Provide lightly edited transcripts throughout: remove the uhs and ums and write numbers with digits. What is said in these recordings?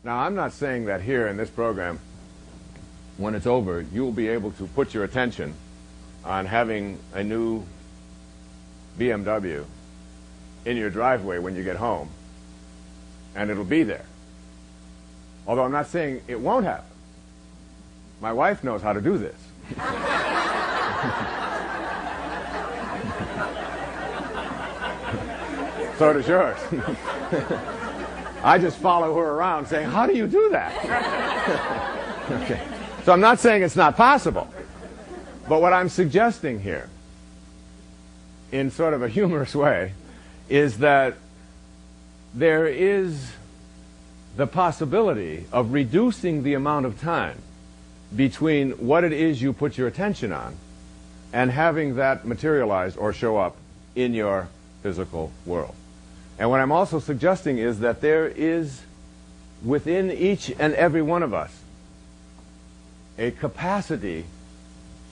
Now, I'm not saying that here in this program, when it's over, you will be able to put your attention on having a new BMW in your driveway when you get home, and it'll be there. Although I'm not saying it won't happen. My wife knows how to do this. So does yours. I just follow her around saying, how do you do that? Okay. So I'm not saying it's not possible. But what I'm suggesting here, in sort of a humorous way, is that there is the possibility of reducing the amount of time between what it is you put your attention on and having that materialize or show up in your physical world. And what I'm also suggesting is that there is within each and every one of us a capacity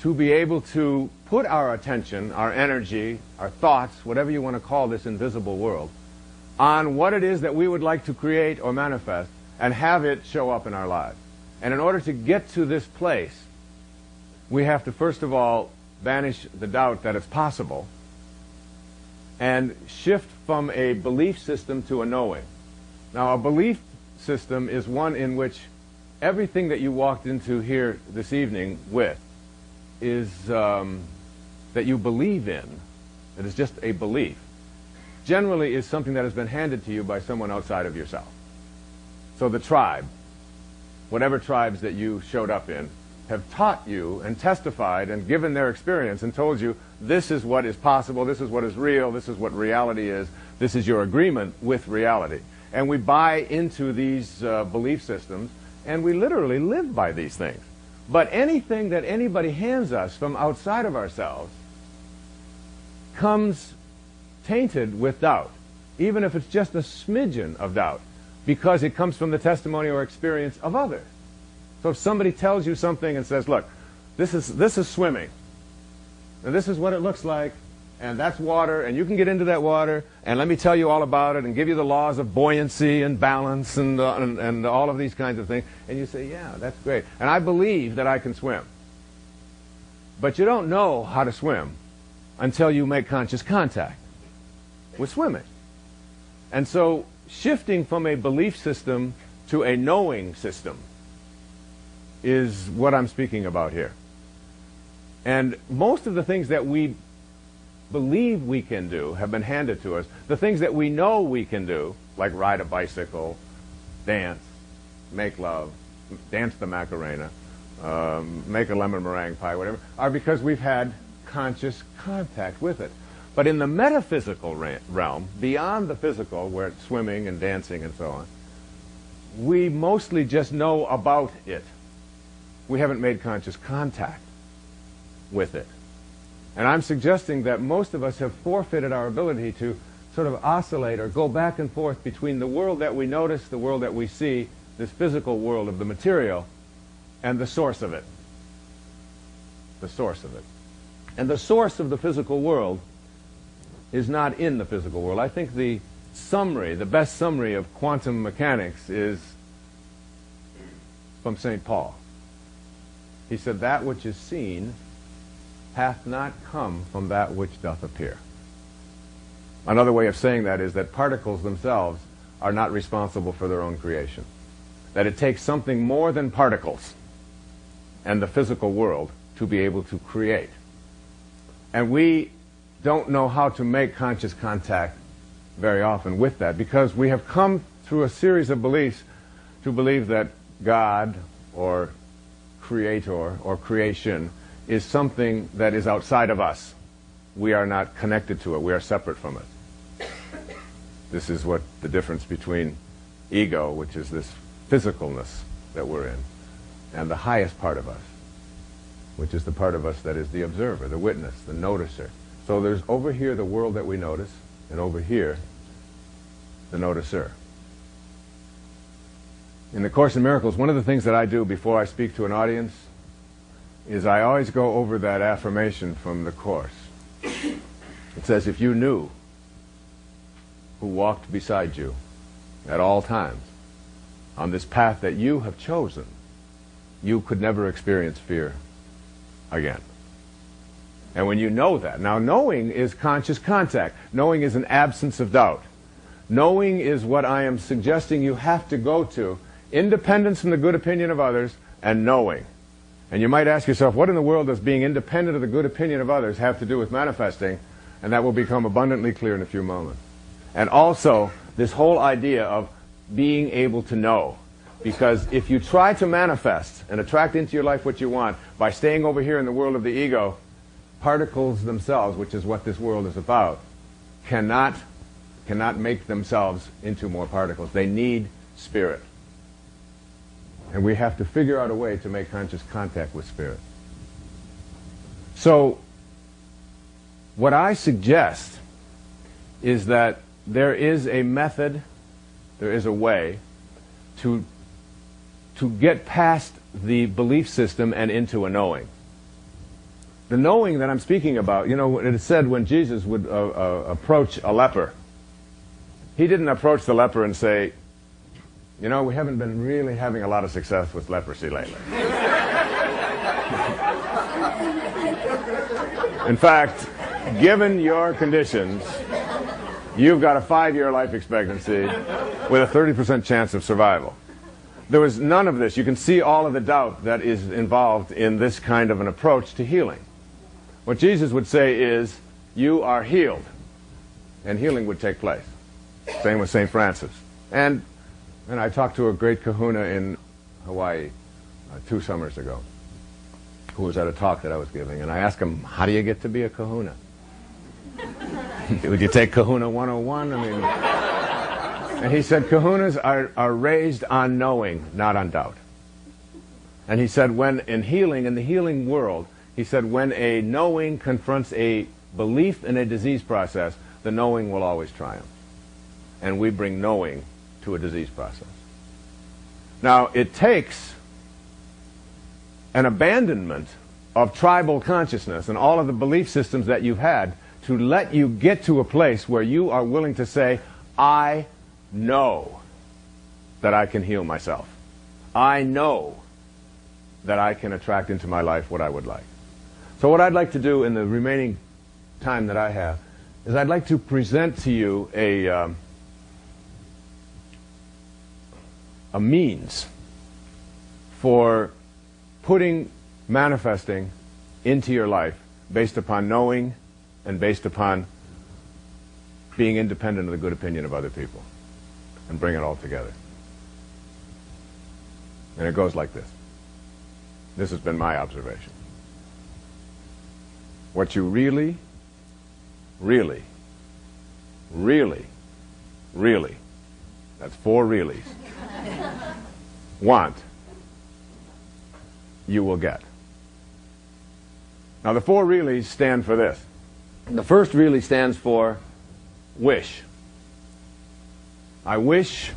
to be able to put our attention, our energy, our thoughts, whatever you want to call this invisible world, on what it is that we would like to create or manifest and have it show up in our lives. And in order to get to this place, we have to first of all banish the doubt that it's possible and shift from a belief system to a knowing. Now, a belief system is one in which everything that you walked into here this evening with is that you believe in. It is just a belief. Generally is something that has been handed to you by someone outside of yourself. So the tribe, whatever tribes that you showed up in, have taught you and testified and given their experience and told you this is what is possible, this is what is real, this is what reality is, this is your agreement with reality. And we buy into these belief systems, and we literally live by these things. But anything that anybody hands us from outside of ourselves comes tainted with doubt, even if it's just a smidgen of doubt, because it comes from the testimony or experience of others. So if somebody tells you something and says, look, this is swimming, and this is what it looks like, and that's water, and you can get into that water, and let me tell you all about it and give you the laws of buoyancy and balance and all of these kinds of things, and you say, yeah, that's great, and I believe that I can swim. But you don't know how to swim until you make conscious contact with swimming. And so shifting from a belief system to a knowing system is what I'm speaking about here. And most of the things that we believe we can do have been handed to us. The things that we know we can do, like ride a bicycle, dance, make love, dance the Macarena, make a lemon meringue pie, whatever, are because we've had conscious contact with it. But in the metaphysical realm, beyond the physical, where it's swimming and dancing and so on, we mostly just know about it. We haven't made conscious contact with it. And I'm suggesting that most of us have forfeited our ability to sort of oscillate or go back and forth between the world that we notice, the world that we see, this physical world of the material, and the source of it. The source of it. And the source of the physical world is not in the physical world. I think the summary, the best summary of quantum mechanics is from St. Paul. He said, that which is seen hath not come from that which doth appear. Another way of saying that is that particles themselves are not responsible for their own creation. That it takes something more than particles and the physical world to be able to create. And we don't know how to make conscious contact very often with that, because we have come through a series of beliefs to believe that God or creator or creation is something that is outside of us. We are not connected to it. We are separate from it. This is what the difference between ego, which is this physicalness that we're in, and the highest part of us, which is the part of us that is the observer, the witness, the noticer. So there's over here the world that we notice, and over here the noticer. In the Course in Miracles, one of the things that I do before I speak to an audience is I always go over that affirmation from the Course. It says, if you knew who walked beside you at all times, on this path that you have chosen, you could never experience fear again. And when you know that, now knowing is conscious contact. Knowing is an absence of doubt. Knowing is what I am suggesting you have to go to. Independence from the good opinion of others and knowing. And you might ask yourself, what in the world does being independent of the good opinion of others have to do with manifesting? And that will become abundantly clear in a few moments. And also, this whole idea of being able to know. Because if you try to manifest and attract into your life what you want by staying over here in the world of the ego, particles themselves, which is what this world is about, cannot make themselves into more particles. They need spirit. And we have to figure out a way to make conscious contact with spirit. So, what I suggest is that there is a method, there is a way to get past the belief system and into a knowing. The knowing that I'm speaking about, you know, it is said when Jesus would approach a leper, he didn't approach the leper and say, you know, we haven't been really having a lot of success with leprosy lately. In fact, given your conditions, you've got a 5-year life expectancy with a 30% chance of survival. There was none of this. You can see all of the doubt that is involved in this kind of an approach to healing. What Jesus would say is, you are healed, and healing would take place. Same with St. Francis. And I talked to a great kahuna in Hawaii 2 summers ago, who was at a talk that I was giving, and I asked him, how do you get to be a kahuna? Would you take Kahuna 101? I mean, and he said, kahunas are raised on knowing, not on doubt. And he said, when in healing, in the healing world, he said, when a knowing confronts a belief in a disease process, the knowing will always triumph. And we bring knowing to a disease process. Now, it takes an abandonment of tribal consciousness and all of the belief systems that you've had to let you get to a place where you are willing to say, I know that I can heal myself. I know that I can attract into my life what I would like. So what I'd like to do in the remaining time that I have is I'd like to present to you a means for putting manifesting into your life based upon knowing and based upon being independent of the good opinion of other people, and bring it all together. And it goes like this. This has been my observation. What you really, really, really, really, that's 4 reallys, want, you will get. Now the 4 reallys stand for this. The first really stands for wish. I wish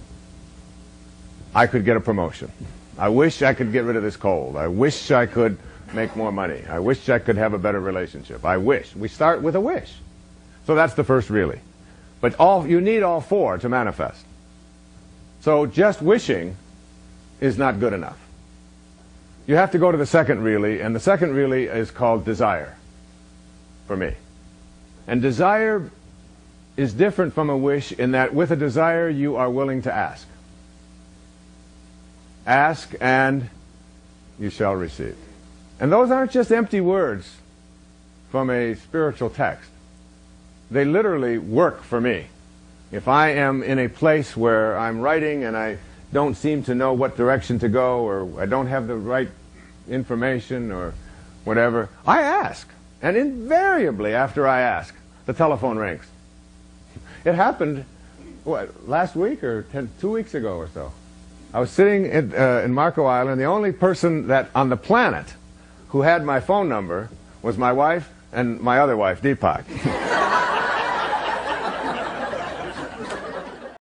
I could get a promotion. I wish I could get rid of this cold. I wish I could make more money. I wish I could have a better relationship. I wish. We start with a wish. So that's the first really. But you need all 4 to manifest. So just wishing is not good enough. You have to go to the second really, and the second really is called desire, for me. And desire is different from a wish in that with a desire you are willing to ask. Ask and you shall receive. And those aren't just empty words from a spiritual text. They literally work for me. If I am in a place where I'm writing and I don't seem to know what direction to go, or I don't have the right information or whatever, I ask. And invariably after I ask, the telephone rings. It happened, what, last week or 2 weeks ago or so. I was sitting in Marco Island. The only person that on the planet who had my phone number was my wife and my other wife, Deepak.